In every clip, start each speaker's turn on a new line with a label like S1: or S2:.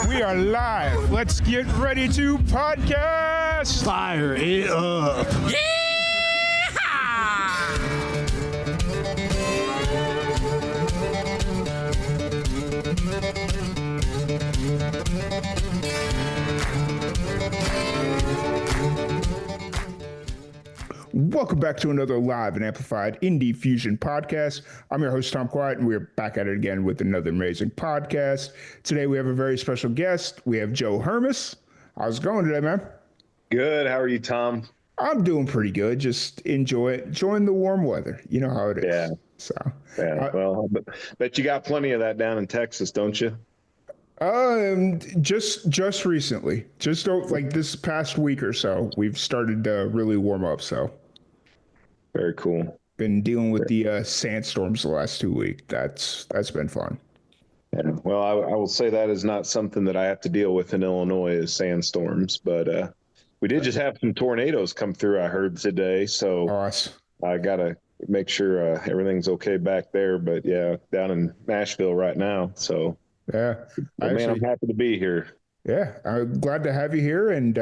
S1: We are live. Let's get ready to podcast.
S2: Fire it up.
S1: Welcome back to another live and amplified Indie Fusion podcast. I'm your host, Tom Quiet, and we're back at it again with another amazing podcast. Today, we have a very special guest. We have Joe Hermes. How's it going today, man?
S3: Good. How are you, Tom?
S1: I'm doing pretty good. Just enjoying the warm weather. You know how it is.
S3: Yeah.
S1: So,
S3: Well, bet you got plenty of that down in Texas, don't you?
S1: Just recently, like this past week or so, we've started to really warm up. So,
S3: very cool.
S1: Been dealing with the sandstorms the last 2 weeks. That's been fun.
S3: Yeah. Well, I will say that is not something that I have to deal with in Illinois is sandstorms, but we did just have some tornadoes come through. I heard today, so
S1: Awesome.
S3: I gotta make sure everything's okay back there. But yeah, down in Nashville right now. So
S1: yeah,
S3: I'm happy to be here.
S1: Yeah, I'm glad to have you here, and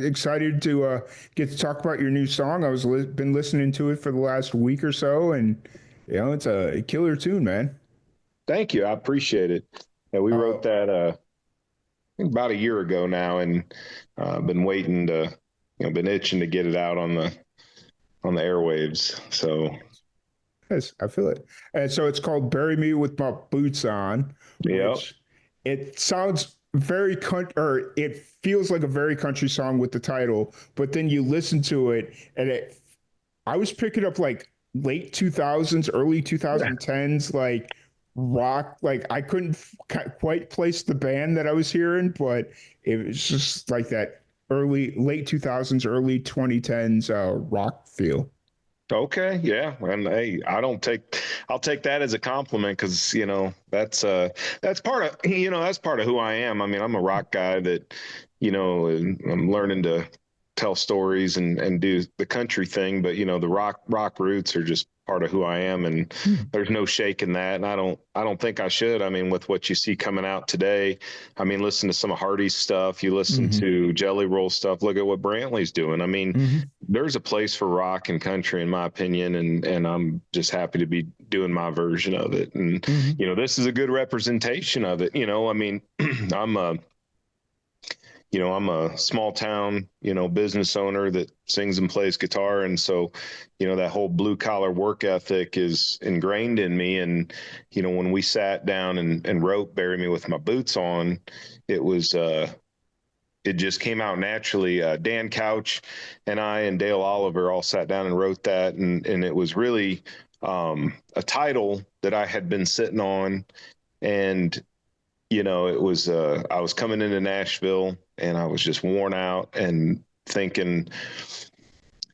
S1: excited to get to talk about your new song. I was been listening to it for the last week or so, and it's a killer tune, man.
S3: Thank you, I appreciate it. Yeah, we wrote that I think about a year ago now, and been waiting to, been itching to get it out on the airwaves. So
S1: yes, I feel it. And so it's called "Bury Me with My Boots On."
S3: Yeah,
S1: it sounds very it feels like a very country song with the title, but then you listen to it and I was picking up like late 2000s, early 2010s, like rock. Like I couldn't quite place the band that I was hearing, but it was just like that late 2000s, early 2010s rock feel.
S3: Okay. Yeah. And hey, I'll take that as a compliment because, that's part of, that's part of who I am. I mean, I'm a rock guy that, I'm learning to tell stories and do the country thing, but the rock roots are just part of who I am, and there's no shaking that. And I don't think I should. I mean, with what you see coming out today, I mean, listen to some of Hardy's stuff, you listen to Jelly Roll stuff, look at what Brantley's doing. I mean, there's a place for rock and country, in my opinion, and I'm just happy to be doing my version of it. And this is a good representation of it. I mean, I'm a small town, business owner that sings and plays guitar. And so, that whole blue collar work ethic is ingrained in me. And, when we sat down and wrote "Bury Me with My Boots On," it was, it just came out naturally. Dan Couch and I and Dale Oliver all sat down and wrote that. And it was really a title that I had been sitting on. And, it was, I was coming into Nashville and I was just worn out and thinking,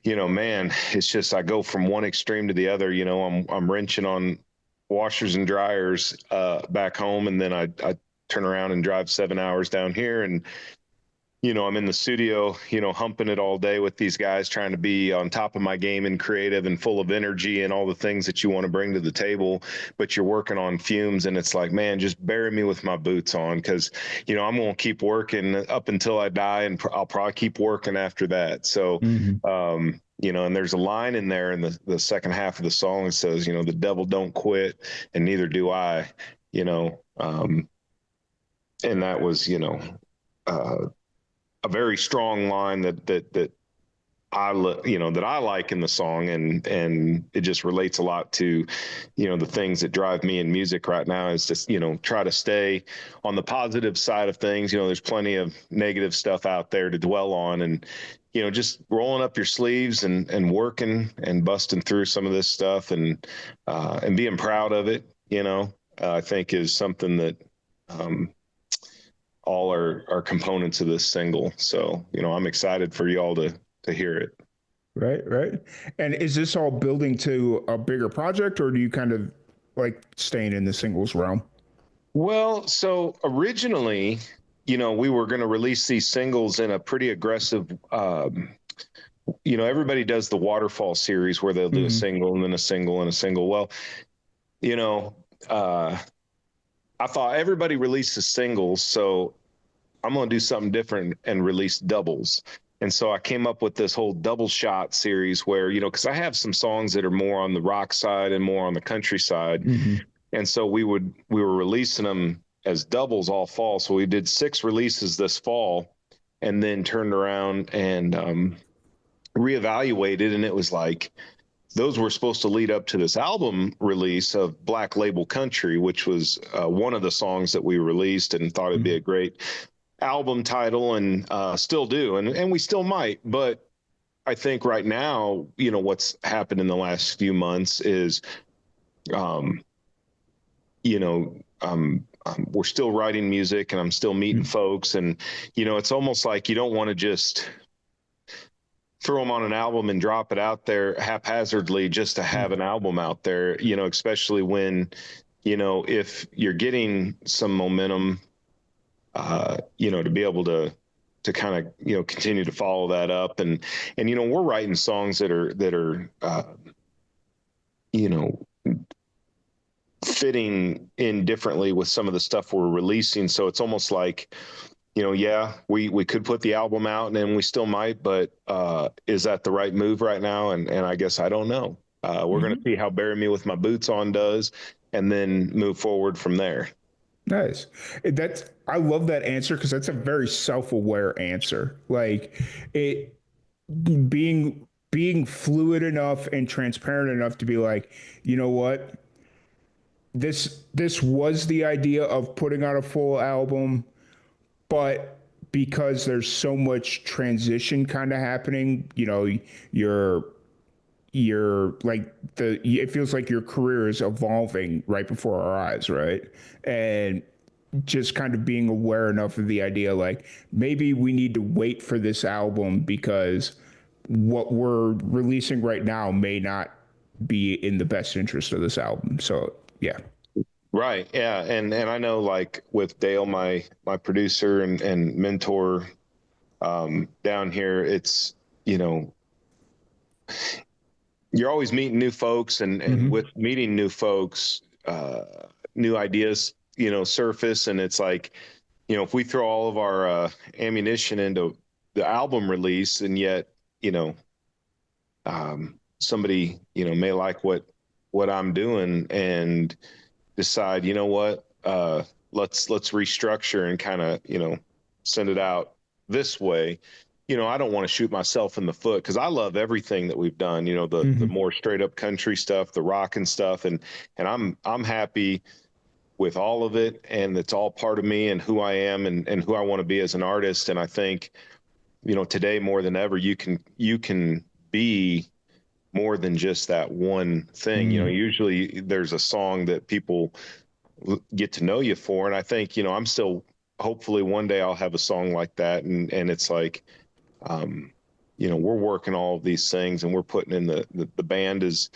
S3: man, it's just, I go from one extreme to the other. I'm wrenching on washers and dryers back home. And then I turn around and drive 7 hours down here, and I'm in the studio, humping it all day with these guys, trying to be on top of my game and creative and full of energy and all the things that you want to bring to the table, but you're working on fumes. And it's like, man, just bury me with my boots on, because, I'm going to keep working up until I die, and I'll probably keep working after that. So, and there's a line in there in the second half of the song that says, the devil don't quit and neither do I, and that was, a very strong line that I like in the song, and it just relates a lot to, the things that drive me in music right now is just, try to stay on the positive side of things. There's plenty of negative stuff out there to dwell on, and, just rolling up your sleeves and working and busting through some of this stuff and being proud of it, I think is something that, all are components of this single. So, I'm excited for y'all to hear it.
S1: Right. And is this all building to a bigger project, or do you kind of like staying in the singles realm?
S3: Well, so originally, we were going to release these singles in a pretty aggressive, everybody does the waterfall series where they'll do a single and then a single and a single. Well, I thought everybody releases singles, so I'm going to do something different and release doubles. And so I came up with this whole double shot series where, because I have some songs that are more on the rock side and more on the country side.
S1: Hmm.
S3: And so we were releasing them as doubles all fall. So we did 6 releases this fall and then turned around and reevaluated. And it was like, those were supposed to lead up to this album release of Black Label Country, which was one of the songs that we released and thought it'd be a great album title, and still do, and we still might. But I think right now, what's happened in the last few months is, um, you know, we're still writing music, and I'm still meeting folks, and it's almost like you don't want to just throw them on an album and drop it out there haphazardly just to have an album out there, especially when, if you're getting some momentum, to be able to kind of, continue to follow that up. And, we're writing songs that are, you know, fitting in differently with some of the stuff we're releasing. So it's almost like, yeah, we could put the album out and then we still might, but is that the right move right now? And I guess I don't know. We're going to see how Bury Me With My Boots On does, and then move forward from there.
S1: Nice. I love that answer because that's a very self-aware answer. Like it being fluid enough and transparent enough to be like, you know what? This was the idea of putting out a full album, but because there's so much transition kind of happening, you're like it feels like your career is evolving right before our eyes, right? And just kind of being aware enough of the idea like maybe we need to wait for this album because what we're releasing right now may not be in the best interest of this album. So yeah.
S3: Right. Yeah. And I know, like with Dale, my producer and mentor, down here, it's, you're always meeting new folks, and
S1: Hmm.
S3: with meeting new folks, new ideas, surface. And it's like, if we throw all of our ammunition into the album release, and yet, you know, somebody, may like what I'm doing and decide, what, let's restructure and kind of, send it out this way. I don't want to shoot myself in the foot because I love everything that we've done, the
S1: Hmm.
S3: more straight up country stuff, the rock and stuff. And I'm happy with all of it. And it's all part of me and who I am, and who I want to be as an artist. And I think, today more than ever, you can be more than just that one thing. Usually there's a song that people get to know you for. And I think, I'm still, hopefully one day I'll have a song like that. And it's like, um, we're working all of these things, and we're putting in the band is,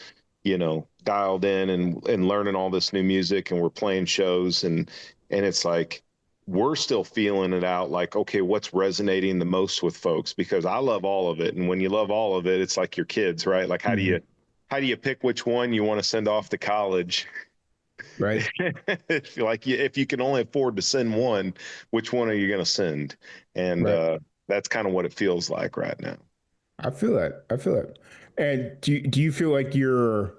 S3: dialed in and learning all this new music, and we're playing shows, and it's like, we're still feeling it out. Like, okay, what's resonating the most with folks? Because I love all of it. And when you love all of it, it's like your kids, right? Like,
S1: Hmm.
S3: how do you pick which one you want to send off to college?
S1: Right.
S3: Like, if you can only afford to send one, which one are you going to send? And
S1: Right.
S3: that's kind of what it feels like right now.
S1: I feel that. I feel that. And do you feel like you're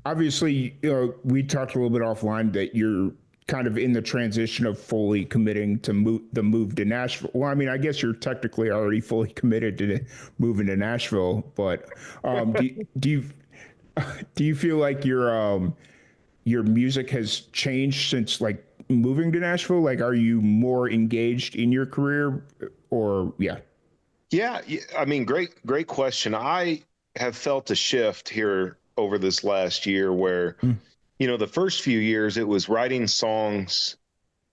S1: obviously, we talked a little bit offline that you're kind of in the transition of fully committing to the move to Nashville. Well, I mean, I guess you're technically already fully committed to moving to Nashville, but do you do you feel like your music has changed since like moving to Nashville? Like, are you more engaged in your career, or yeah?
S3: Yeah, I mean, great question. I have felt a shift here over this last year where,
S1: Mm.
S3: the first few years it was writing songs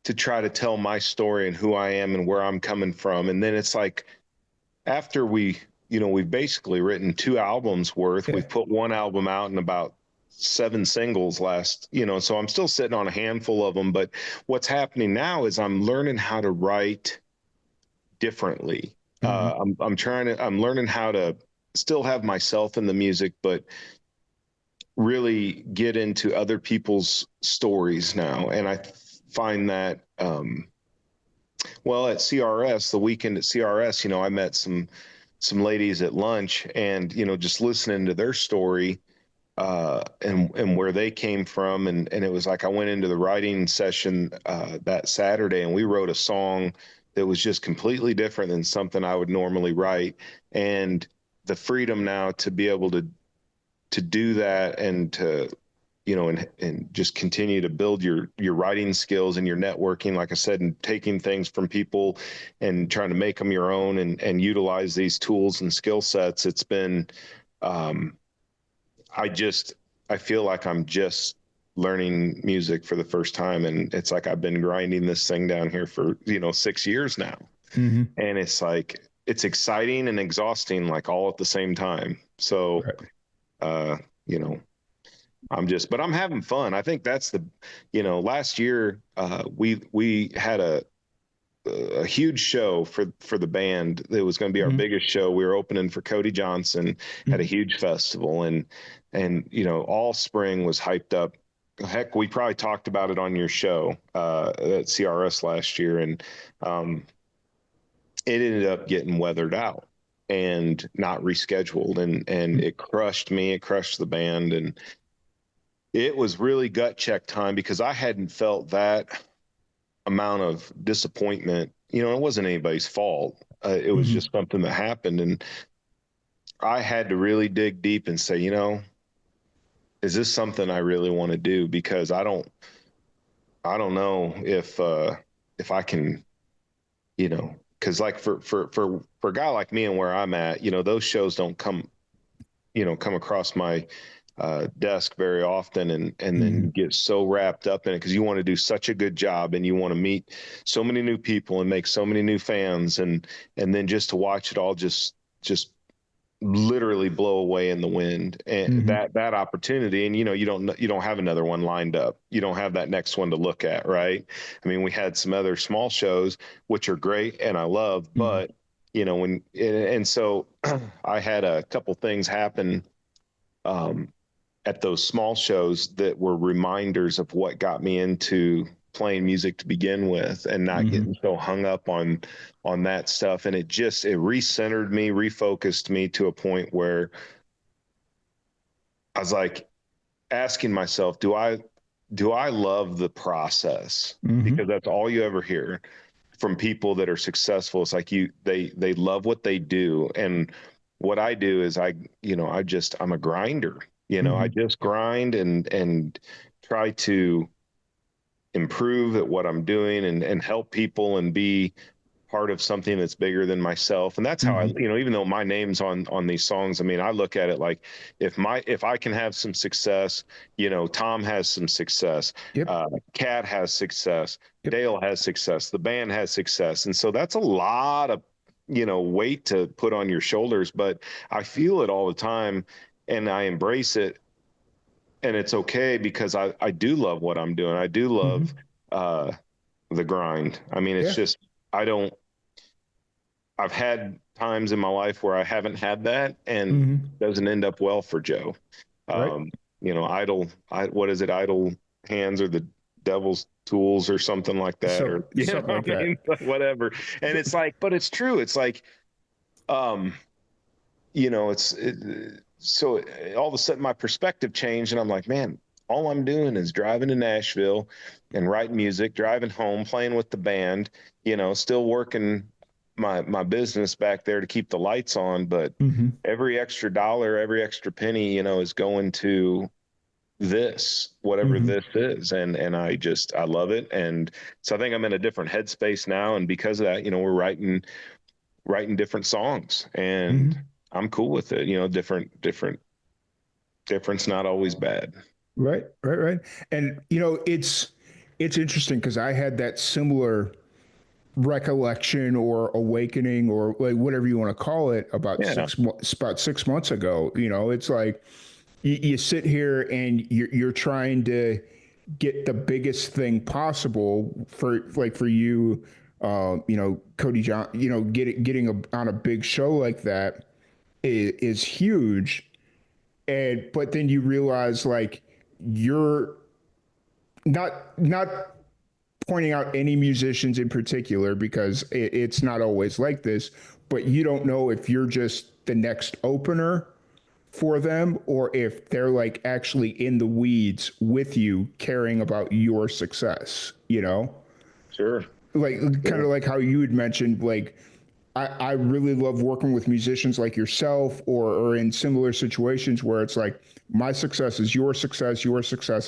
S3: to try to tell my story and who I am and where I'm coming from. And then it's like, after we've basically written 2 albums worth.
S1: Yeah.
S3: We've put one album out and about 7 singles last, so I'm still sitting on a handful of them. But what's happening now is I'm learning how to write differently.
S1: Hmm.
S3: I'm learning how to still have myself in the music, but really get into other people's stories now. And I find that, Well, at CRS, the weekend at CRS, I met some ladies at lunch, and just listening to their story, and where they came from, and it was like I went into the writing session that Saturday, and we wrote a song that was just completely different than something I would normally write, and the freedom now to be able to do that, and to and just continue to build your writing skills and your networking, like I said, and taking things from people and trying to make them your own, and utilize these tools and skill sets. It's been um, I just I feel like I'm just learning music for the first time, and it's like I've been grinding this thing down here for 6 years now,
S1: Hmm.
S3: and it's like it's exciting and exhausting, like all at the same time. So
S1: Right.
S3: uh you know but I'm having fun. I think that's last year we had a huge show for the band. It was going to be our
S1: Hmm.
S3: biggest show. We were opening for Cody Johnson at a
S1: Hmm.
S3: huge festival, and all spring was hyped up. Heck, we probably talked about it on your show at CRS last year, and um, it ended up getting weathered out and not rescheduled, and it crushed me. It crushed the band, and it was really gut check time because I hadn't felt that amount of disappointment. It wasn't anybody's fault. It was
S1: Hmm.
S3: just something that happened. And I had to really dig deep and say, is this something I really want to do? Because I don't know if I can, because like for a guy like me and where I'm at, those shows don't come across my desk very often, and then you
S1: Hmm.
S3: get so wrapped up in it because you want to do such a good job, and you want to meet so many new people and make so many new fans, and then just to watch it all just literally blow away in the wind, and
S1: Hmm.
S3: that opportunity. And you don't have another one lined up. You don't have that next one to look at, right? I mean, we had some other small shows which are great and I love,
S1: Hmm.
S3: but when and so I had a couple things happen um, at those small shows that were reminders of what got me into playing music to begin with, and not
S1: Hmm.
S3: getting so hung up on that stuff. And it recentered me, refocused me to a point where I was like asking myself, do I love the process?
S1: Hmm.
S3: Because that's all you ever hear from people that are successful. It's like they love what they do. And what I do is I'm a grinder. I
S1: Hmm.
S3: just grind and try to improve at what I'm doing, and help people and be part of something that's bigger than myself. And that's how I,
S1: Hmm.
S3: even though my name's on these songs, I mean, I look at it like if I can have some success, Tom has some success,
S1: Yep.
S3: Kat has success,
S1: Yep.
S3: Dale has success, the band has success. And so that's a lot of, weight to put on your shoulders, but I feel it all the time, and I embrace it, and it's okay because I do love what I'm doing. I do love
S1: Hmm.
S3: uh the grind. I mean, it's
S1: Yeah.
S3: just I don't I've had times in my life where I haven't had that, and
S1: Hmm.
S3: doesn't end up well for Joe.
S1: Right.
S3: Um, what is it? Idle hands are the devil's tools or something like that, or
S1: Something
S3: I
S1: like that.
S3: mean, whatever. And it's like, but it's true. It's like, um, so all of a sudden my perspective changed, and I'm like, man, all I'm doing is driving to Nashville and writing music, driving home, playing with the band, still working my business back there to keep the lights on. But
S1: Hmm.
S3: every extra dollar, every extra penny, is going to this, whatever
S1: Hmm.
S3: this is. And I love it. And so I think I'm in a different headspace now. And because of that, we're writing different songs, and
S1: Hmm.
S3: I'm cool with it. Difference, not always bad.
S1: Right. Right. Right. And it's interesting because I had that similar recollection or awakening or like whatever you want to call it
S3: Yeah.
S1: about 6 months ago. It's like you sit here and you're trying to get the biggest thing possible for you. Cody John. Getting on a big show like that is huge, and but then you realize like you're not pointing out any musicians in particular because it's not always like this, but you don't know if you're just the next opener for them or if they're like actually in the weeds with you caring about your success, you know?
S3: Sure.
S1: Like kind
S3: Yeah.
S1: of like how you had mentioned, like I really love working with musicians like yourself or in similar situations where it's like my success is your success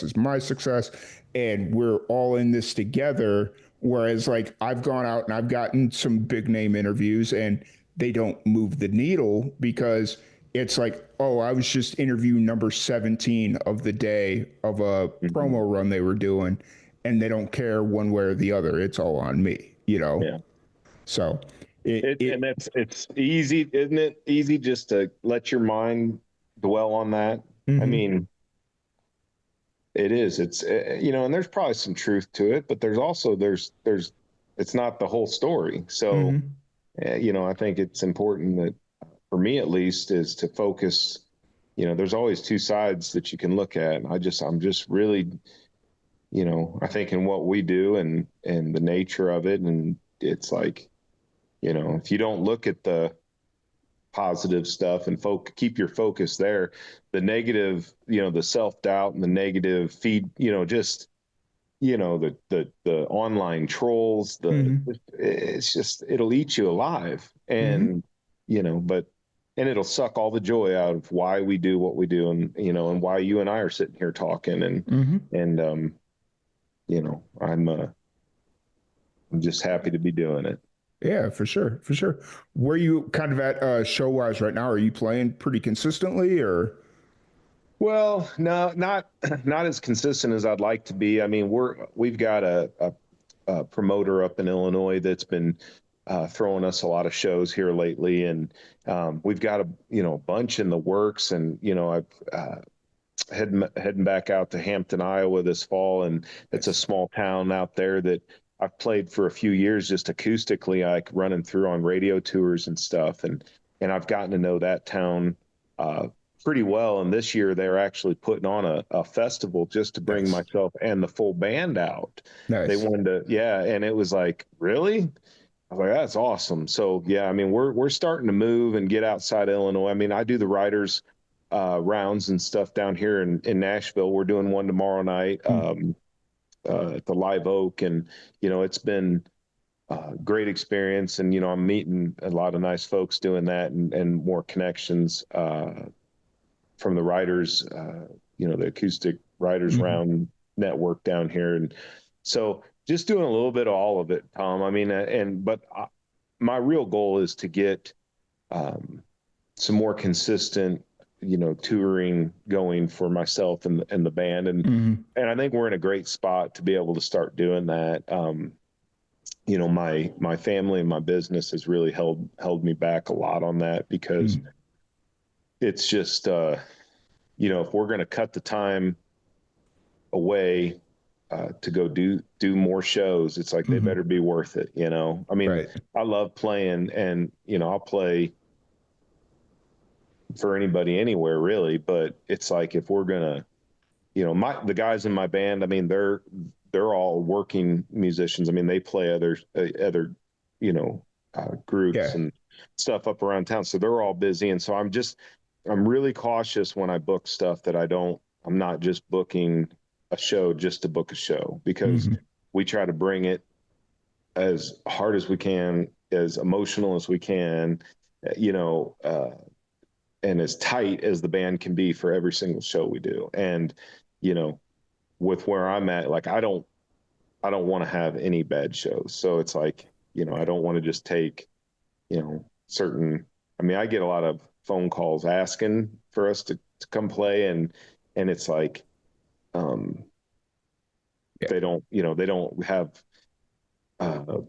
S1: is my success, and we're all in this together. Whereas like I've gone out and I've gotten some big name interviews and they don't move the needle because it's like, oh, I was just interview number 17 of the day of a
S3: Mhm.
S1: promo run they were doing, and they don't care one way or the other. It's all on me, you know?
S3: Yeah.
S1: So
S3: And
S1: it
S3: it's easy, isn't it? Easy just to let your mind dwell on that. I
S1: mm-hmm,
S3: mean, it is. It's and there's probably some truth to it, but there's also there's it's not the whole story. So,
S1: mm-hmm,
S3: I think it's important that for me at least is to focus. There's always two sides that you can look at. And I'm just really, I think in what we do and the nature of it, and it's like, if you don't look at the positive stuff and keep your focus there, the negative, the self-doubt and the negative feed, just the online trolls,
S1: mm-hmm,
S3: it's just it'll eat you alive.
S1: mm-hmm,
S3: And it'll suck all the joy out of why we do what we do, and why you and I are sitting here talking.
S1: mm-hmm.
S3: And I'm just happy to be doing it.
S1: Yeah, for sure, for sure. Where you kind of at show wise right now? Are you playing pretty consistently or?
S3: Well, no, not not as consistent as I'd like to be. I mean, we've got a promoter up in Illinois that's been throwing us a lot of shows here lately, and we've got a bunch in the works. And I've heading back out to Hampton, Iowa this fall, and it's a
S1: Yes.
S3: small town out there that I've played for a few years just acoustically, like running through on radio tours and stuff, and I've gotten to know that town uh, pretty well. And this year they're actually putting on a festival just to bring
S1: Nice.
S3: myself and the full band out. They
S1: Nice.
S3: wanted to, yeah, and it was like, really? I was like, that's awesome. So yeah, I mean, we're starting to move and get outside Illinois. I mean, I do the writers rounds and stuff down here in Nashville. We're doing one tomorrow night
S1: Mm,
S3: at the Live Oak, and it's been great experience. And I'm meeting a lot of nice folks doing that, and more connections from the writers, the acoustic writers
S1: mm-hmm,
S3: round network down here, and so just doing a little bit of all of it, Tom. I mean, my real goal is to get um, some more consistent, touring going for myself and the band,
S1: mm-hmm,
S3: and I think we're in a great spot to be able to start doing that. My family and my business has really held me back a lot on that because
S1: mm,
S3: it's just if we're going to cut the time away to go do more shows, it's like they
S1: mm-hmm.
S3: better be worth it. I mean,
S1: Right.
S3: I love playing, and I'll play for anybody anywhere really, but it's like if we're gonna, the guys in my band, I mean, they're all working musicians. I mean, they play other groups
S1: Yeah.
S3: and stuff up around town, so they're all busy. And so I'm really cautious when I book stuff that I'm not just booking a show just to book a show, because
S1: Mm-hmm.
S3: we try to bring it as hard as we can, as emotional as we can, you know, and as tight as the band can be for every single show we do. And, you know, with where I'm at, like I don't want to have any bad shows. So it's like, I don't want to just take, certain, I mean, I get a lot of phone calls asking for us to come play, and it's like, um,
S1: Yeah.
S3: they don't have, uh,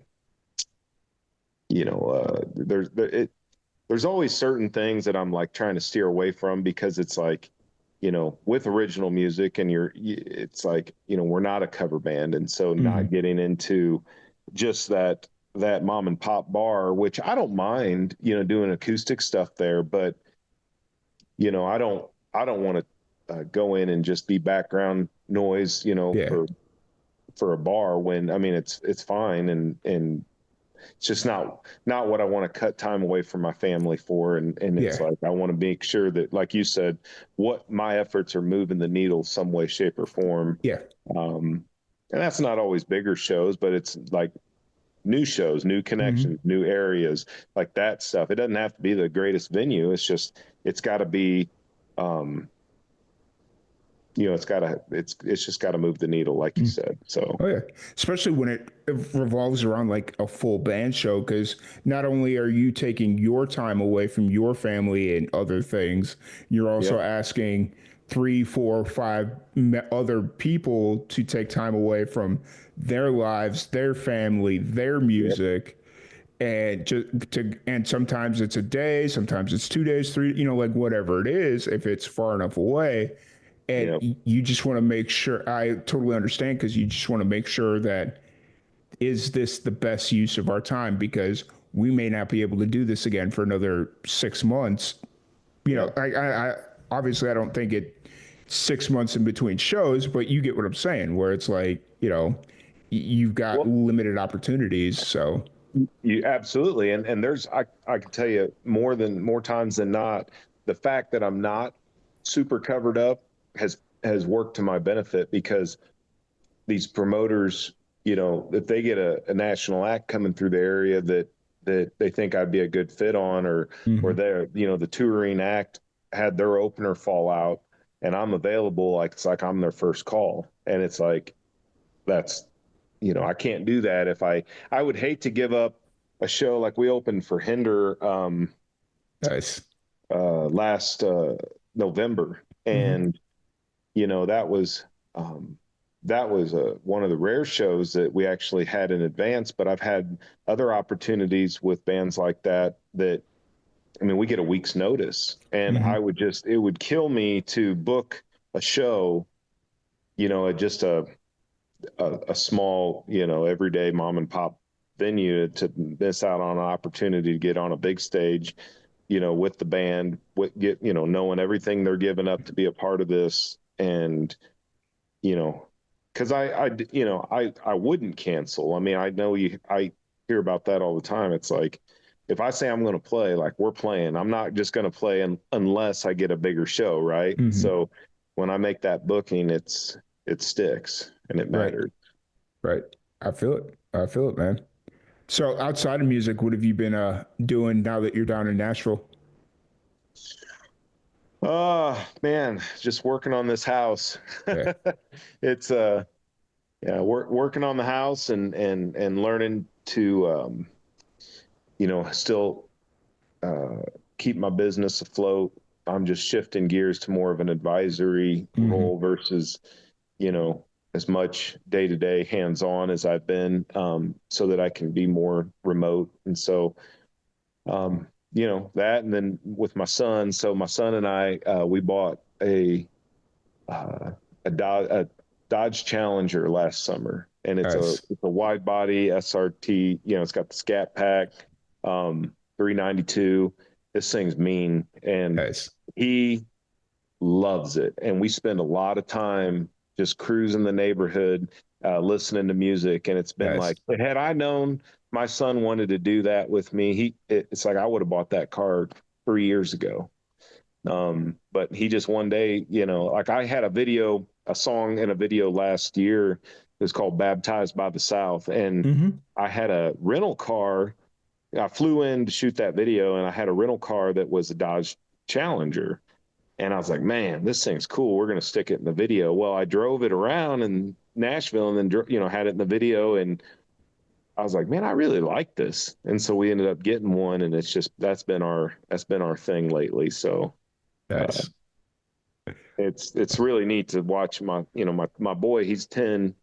S3: there's always certain things that I'm like trying to steer away from, because it's like, with original music, and it's like, we're not a cover band. And so not
S1: Mm-hmm.
S3: getting into just that mom and pop bar, which I don't mind, doing acoustic stuff there, but I don't want to go in and just be background noise,
S1: Yeah.
S3: for for a bar when I mean it's fine and it's just not what I want to cut time away from my family for. And it's
S1: Yeah.
S3: like I want to make sure that, like you said, what my efforts are moving the needle some way, shape, or form.
S1: Yeah.
S3: And that's not always bigger shows, but it's like new shows, new connections,
S1: Hmm.
S3: new areas, like that stuff. It doesn't have to be the greatest venue. It's just it's got to be, um, it's just got to move the needle, like you said. So
S1: Oh yeah, especially when it revolves around like a full band show, because not only are you taking your time away from your family and other things, you're also
S3: yep,
S1: asking three, four, five other people to take time away from their lives, their family, their
S3: yep,
S1: music, and and sometimes it's a day, sometimes it's 2 days, three, like whatever it is, if it's far enough away, and
S3: yep,
S1: you just want to make sure. I totally understand, because you just want to make sure that, is this the best use of our time, because we may not be able to do this again for another 6 months.
S3: yep.
S1: I obviously I don't think it 6 months in between shows, but you get what I'm saying, where it's like, you've got
S3: Well,
S1: limited opportunities. So
S3: you absolutely, and there's I can tell you more times than not, the fact that I'm not super covered up has worked to my benefit because these promoters, if they get a national act coming through the area that they think I'd be a good fit on, or
S1: mhm.
S3: they're, the touring act had their opener fall out and I'm available, like it's like I'm their first call. And it's like that's I can't do that if I would hate to give up a show like we opened for Hinder
S1: Nice.
S3: last November.
S1: Hmm.
S3: And that was um, one of the rare shows that we actually had in advance. But I've had other opportunities with bands like that I mean, we get a week's notice, and
S1: Hmm.
S3: it would kill me to book a show, at just a small, everyday mom and pop venue to miss out on an opportunity to get on a big stage, with the band, knowing everything they're giving up to be a part of this. And you know, because I wouldn't cancel. I mean, I hear about that all the time. It's like, if I say I'm going to play, like we're playing, I'm not just going to play unless I get a bigger show, right?
S1: Hmm.
S3: So when I make that booking, it sticks and it
S1: Right.
S3: matters.
S1: Right. I feel it. I feel it, man. So outside of music, what have you been doing now that you're down in Nashville?
S3: Oh man, just working on this house.
S1: Yeah.
S3: It's yeah, working on the house and learning to still uh, keep my business afloat. I'm just shifting gears to more of an advisory
S1: Hmm.
S3: role versus, you know, as much day to day hands on as I've been, so that I can be more remote. And so, that, and then with my son. So my son and I, we bought uh, a Dodge Challenger last summer, and
S1: Nice.
S3: it's a wide body SRT. It's got the Scat Pack, 392. This thing's mean, and
S1: Nice.
S3: he loves it. And we spend a lot of time just cruising the neighborhood, listening to music. And it's been
S1: Nice.
S3: like, had I known my son wanted to do that with me, it's like I would have bought that car 3 years ago. But he just one day, like I had a song in a video last year. It was called Baptized by the South. And
S1: Hmm.
S3: I had a rental car. I flew in to shoot that video, and I had a rental car that was a Dodge Challenger. And I was like, man, this thing's cool. We're going to stick it in the video. Well, I drove it around in Nashville and then, had it in the video. And I was like, man, I really like this. And so we ended up getting one. And it's just, that's been our thing lately. So, uh,
S1: Nice.
S3: it's really neat to watch my boy. He's 10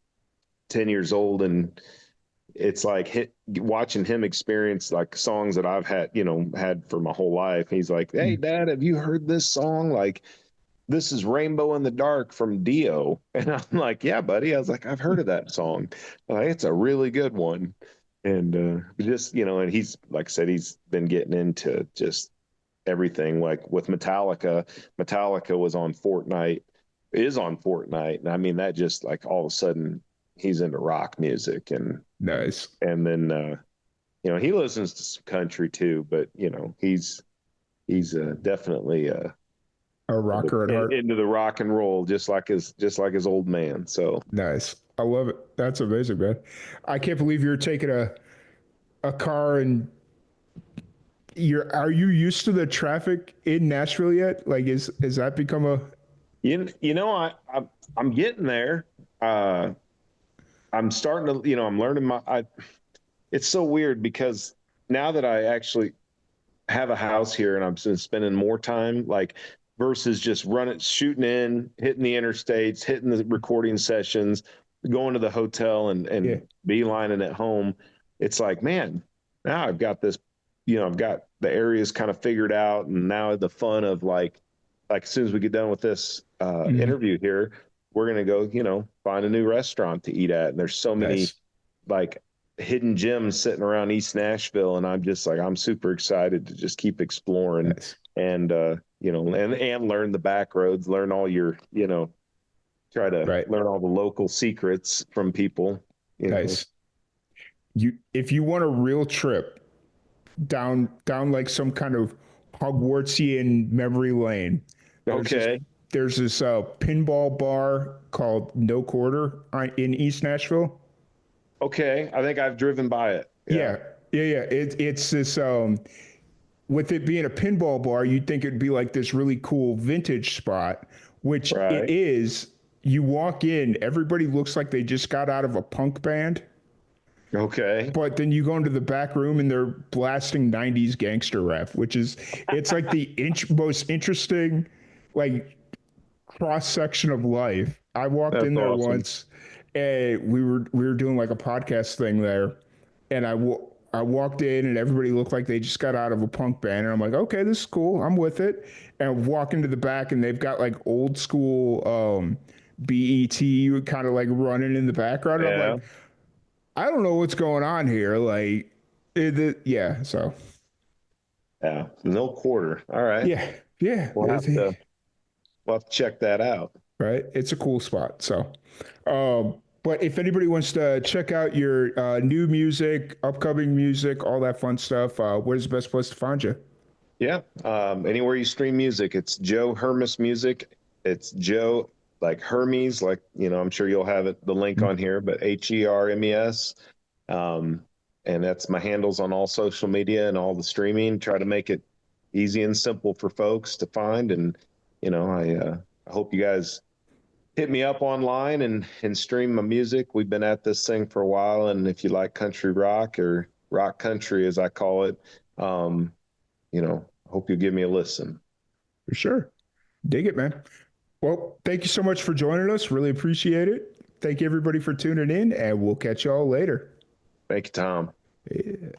S3: years old, and it's like watching him experience like songs that I've had for my whole life. He's like, hey,
S1: Mm.
S3: Dad, have you heard this song? Like, this is Rainbow in the Dark from Dio. And I'm like, yeah, buddy. I was like, I've heard of that song. Like, it's a really good one. And just, and he's, like I said, he's been getting into just everything. Like with Metallica was on Fortnite, is on Fortnite. And I mean, that just like all of a sudden he's into rock music,
S1: Nice.
S3: and then he listens to some country too, but he's definitely
S1: A rocker at heart.
S3: into the rock and roll, just like his old man. So
S1: Nice. I love it. That's amazing, man. I can't believe you're taking a car and are you used to the traffic in Nashville yet? Like is that become a
S3: I'm getting there. Uh, I'm starting to, I'm learning it's so weird because now that I actually have a house here and I'm spending more time like versus just running, shooting in, hitting the interstates, hitting the recording sessions, going to the hotel
S1: yeah,
S3: and beelining at home. It's like, man, now I've got this, I've got the areas kind of figured out. And now the fun of like as soon as we get done with this
S1: mhm,
S3: interview here, we're going to go, find a new restaurant to eat at. And there's so many
S1: nice,
S3: like hidden gems sitting around East Nashville, and I'm just like I'm super excited to just keep exploring
S1: nice,
S3: and and learn the back roads, learn all your try to
S1: right,
S3: learn all the local secrets from people. You know,
S1: nice. You if you want a real trip down like some kind of Hogwartsian memory lane, there's this
S3: okay,
S1: there's this pinball bar called No Quarter in East Nashville.
S3: okay, I think I've driven by it. Yeah,
S1: Yeah, yeah. It's this with it being a pinball bar, you'd think it'd be like this really cool vintage spot, which it
S3: right.
S1: is. You walk in, everybody looks like they just got out of a punk band,
S3: Okay,
S1: but then you go into the back room and they're blasting 90s gangster rap, which is it's like the most interesting like cross section of life. I walked
S3: that's
S1: in there
S3: awesome.
S1: once and we were doing like a podcast thing there and I walked in and everybody looked like they just got out of a punk band and I'm like, okay, this is cool. I'm with it. And I walk into the back and they've got like old school BET kind of like running in the background. And I'm
S3: Yeah,
S1: like, I don't know what's going on here. Like, yeah. So,
S3: yeah, no quarter. All right,
S1: yeah, yeah.
S3: we'll have to we'll have to check that out.
S1: Right. It's a cool spot. So, but if anybody wants to check out your new music, upcoming music, all that fun stuff, where's the best place to find you?
S3: Yeah. Anywhere you stream music, it's Joe Hermes Music. It's Joe like Hermes, like, I'm sure you'll have the link on here, but Hermes. Um, and that's my handles on all social media and all the streaming. Try to make it easy and simple for folks to find. And, I hope you guys hit me up online and stream my music. We've been at this thing for a while. And if you like country rock or rock country, as I call it, um, hope you give me a listen.
S1: For sure. Dig it, man. Well, thank you so much for joining us. Really appreciate it. Thank you, everybody, for tuning in, and we'll catch y'all later.
S3: Thank you, Tom.
S1: Yeah.